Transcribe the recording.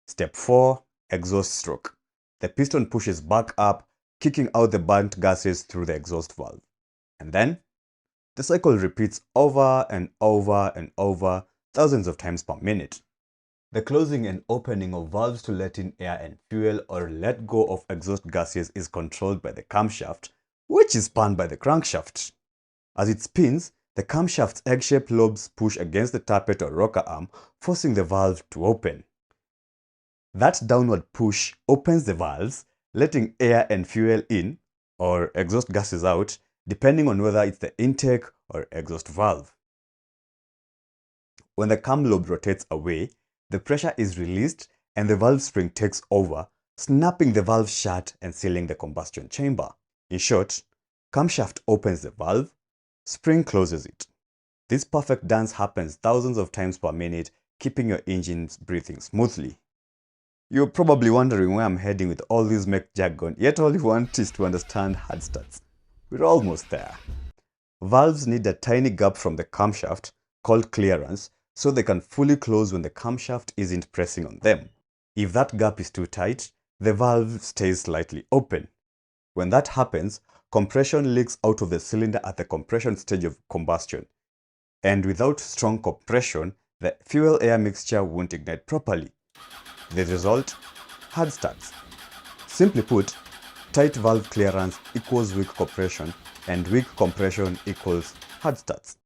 Step 4. Exhaust stroke. The piston pushes back up, kicking out the burnt gases through the exhaust valve. And then, the cycle repeats over and over and over, thousands of times per minute. The closing and opening of valves to let in air and fuel or let go of exhaust gases is controlled by the camshaft, which is spun by the crankshaft. As it spins, the camshaft's egg-shaped lobes push against the tappet or rocker arm, forcing the valve to open. That downward push opens the valves, letting air and fuel in, or exhaust gases out, depending on whether it's the intake or exhaust valve. When the cam lobe rotates away, the pressure is released and the valve spring takes over, snapping the valve shut and sealing the combustion chamber. In short, camshaft opens the valve, spring closes it. This perfect dance happens thousands of times per minute, keeping your engines breathing smoothly. You're probably wondering where I'm heading with all this mech jargon, yet all you want is to understand hard starts. We're almost there. Valves need a tiny gap from the camshaft, called clearance, so they can fully close when the camshaft isn't pressing on them. If that gap is too tight, the valve stays slightly open. When that happens, compression leaks out of the cylinder at the compression stage of combustion. And without strong compression, the fuel-air mixture won't ignite properly. The result? Hard starts. Simply put, tight valve clearance equals weak compression, and weak compression equals hard starts.